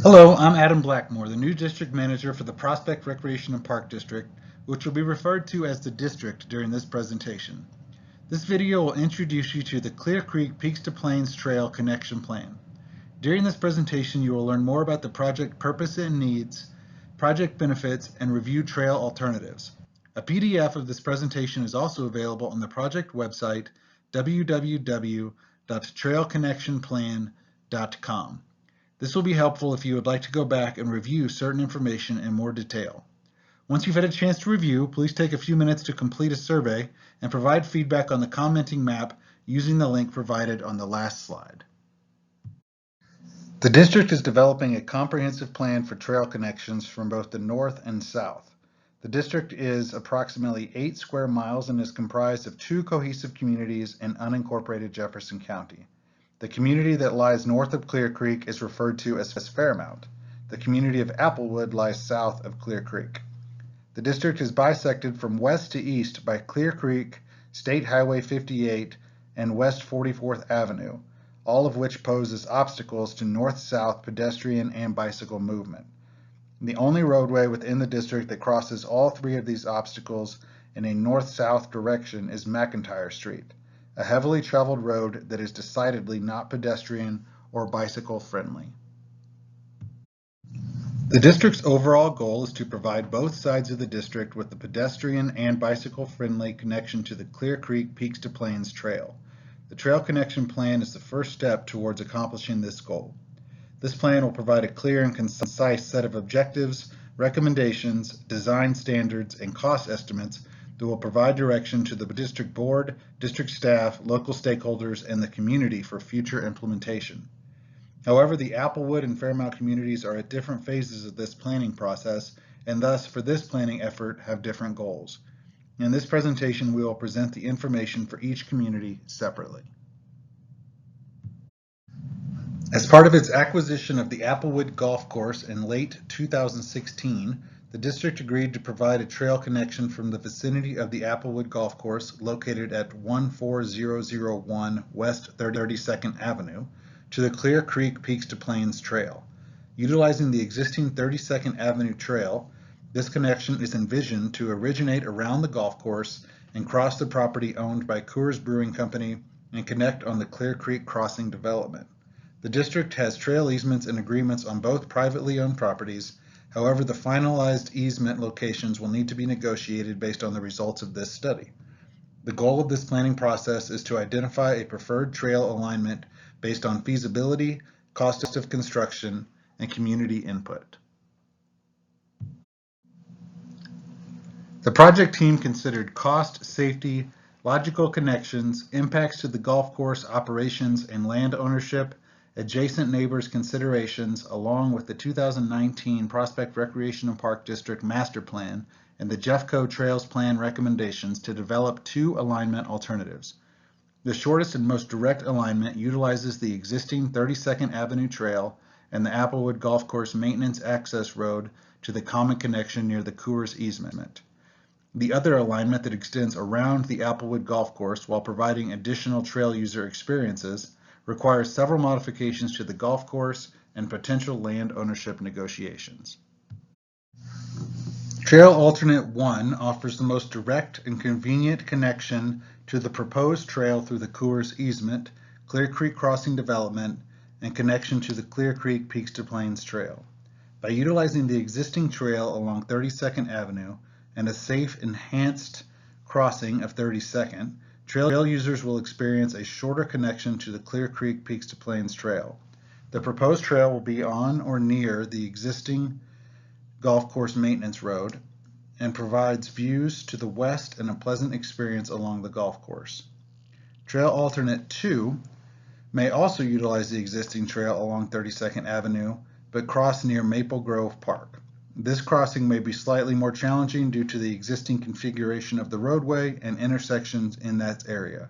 Hello, I'm Adam Blackmore, the new district manager for the Prospect Recreation and Park District, which will be referred to as the district during this presentation. This video will introduce you to the Clear Creek Peaks to Plains Trail Connection Plan. During this presentation, you will learn more about the project purpose and needs, project benefits, and review trail alternatives. A PDF of this presentation is also available on the project website, www.trailconnectionplan.com. This will be helpful if you would like to go back and review certain information in more detail. Once you've had a chance to review, please take a few minutes to complete a survey and provide feedback on the commenting map using the link provided on the last slide. The district is developing a comprehensive plan for trail connections from both the north and south. The district is approximately 8 square miles and is comprised of 2 cohesive communities in unincorporated Jefferson County. The community that lies north of Clear Creek is referred to as Fairmount. The community of Applewood lies south of Clear Creek. The district is bisected from west to east by Clear Creek, State Highway 58, and West 44th Avenue, all of which poses obstacles to north-south pedestrian and bicycle movement. The only roadway within the district that crosses all 3 of these obstacles in a north-south direction is McIntyre Street, a heavily traveled road that is decidedly not pedestrian or bicycle friendly. The district's overall goal is to provide both sides of the district with the pedestrian and bicycle friendly connection to the Clear Creek Peaks to Plains Trail. The Trail Connection Plan is the first step towards accomplishing this goal. This plan will provide a clear and concise set of objectives, recommendations, design standards, and cost estimates that will provide direction to the district board, district staff, local stakeholders, and the community for future implementation. However, the Applewood and Fairmount communities are at different phases of this planning process, and thus for this planning effort have different goals. In this presentation, we will present the information for each community separately. As part of its acquisition of the Applewood Golf Course in late 2016, the district agreed to provide a trail connection from the vicinity of the Applewood Golf Course, located at 14001 West 32nd Avenue, to the Clear Creek Peaks to Plains Trail. Utilizing the existing 32nd Avenue trail, this connection is envisioned to originate around the golf course and cross the property owned by Coors Brewing Company and connect on the Clear Creek Crossing development. The district has trail easements and agreements on both privately owned properties. However, the finalized easement locations will need to be negotiated based on the results of this study. The goal of this planning process is to identify a preferred trail alignment based on feasibility, cost of construction, and community input. The project team considered cost, safety, logical connections, impacts to the golf course operations and land ownership, adjacent neighbors considerations, along with the 2019 Prospect Recreation and Park District Master Plan and the Jeffco Trails Plan recommendations to develop 2 alignment alternatives. The shortest and most direct alignment utilizes the existing 32nd Avenue Trail and the Applewood Golf Course Maintenance Access Road to the common connection near the Coors easement. The other alignment that extends around the Applewood Golf Course while providing additional trail user experiences requires several modifications to the golf course and potential land ownership negotiations. Trail Alternate 1 offers the most direct and convenient connection to the proposed trail through the Coors easement, Clear Creek Crossing development, and connection to the Clear Creek Peaks to Plains Trail. By utilizing the existing trail along 32nd Avenue and a safe, enhanced crossing of 32nd, trail users will experience a shorter connection to the Clear Creek Peaks to Plains Trail. The proposed trail will be on or near the existing golf course maintenance road and provides views to the west and a pleasant experience along the golf course. Trail Alternate 2 may also utilize the existing trail along 32nd Avenue, but cross near Maple Grove Park. This crossing may be slightly more challenging due to the existing configuration of the roadway and intersections in that area.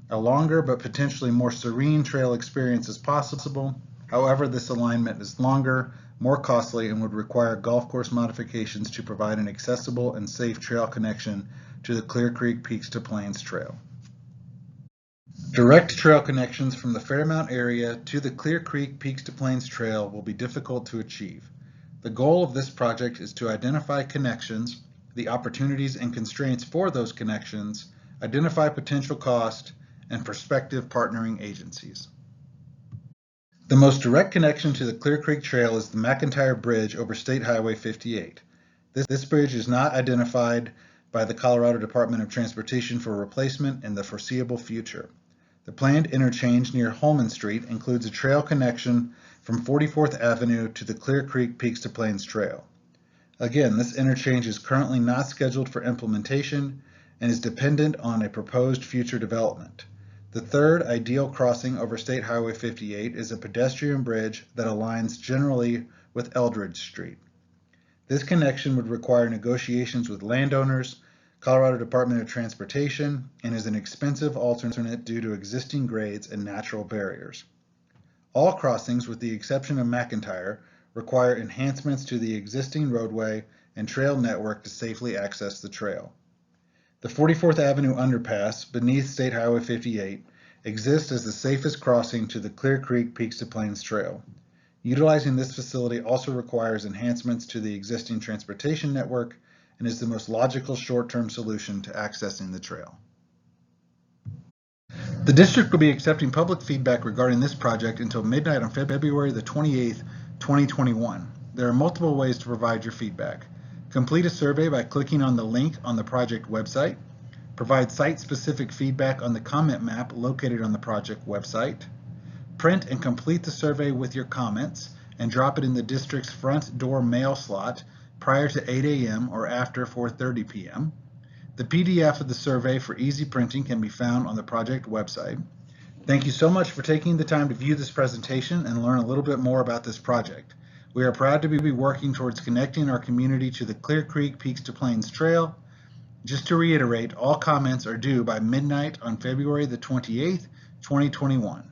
A longer but potentially more serene trail experience is possible. However, this alignment is longer, more costly, and would require golf course modifications to provide an accessible and safe trail connection to the Clear Creek Peaks to Plains Trail. Direct trail connections from the Fairmount area to the Clear Creek Peaks to Plains Trail will be difficult to achieve. The goal of this project is to identify connections, the opportunities and constraints for those connections, identify potential cost, and prospective partnering agencies. The most direct connection to the Clear Creek Trail is the McIntyre Bridge over State Highway 58. This bridge is not identified by the Colorado Department of Transportation for replacement in the foreseeable future. The planned interchange near Holman Street includes a trail connection from 44th Avenue to the Clear Creek Peaks to Plains Trail. Again, this interchange is currently not scheduled for implementation and is dependent on a proposed future development. The third ideal crossing over State Highway 58 is a pedestrian bridge that aligns generally with Eldridge Street. This connection would require negotiations with landowners, Colorado Department of Transportation, and is an expensive alternate due to existing grades and natural barriers. All crossings, with the exception of McIntyre, require enhancements to the existing roadway and trail network to safely access the trail. The 44th Avenue underpass beneath State Highway 58 exists as the safest crossing to the Clear Creek Peaks to Plains Trail. Utilizing this facility also requires enhancements to the existing transportation network and is the most logical short-term solution to accessing the trail. The district will be accepting public feedback regarding this project until midnight on February the 28th, 2021. There are multiple ways to provide your feedback. Complete a survey by clicking on the link on the project website. Provide site-specific feedback on the comment map located on the project website. Print and complete the survey with your comments and drop it in the district's front door mail slot prior to 8 a.m. or after 4:30 p.m. The PDF of the survey for easy printing can be found on the project website. Thank you so much for taking the time to view this presentation and learn a little bit more about this project. We are proud to be working towards connecting our community to the Clear Creek Peaks to Plains Trail. Just to reiterate, all comments are due by midnight on February the 28th, 2021.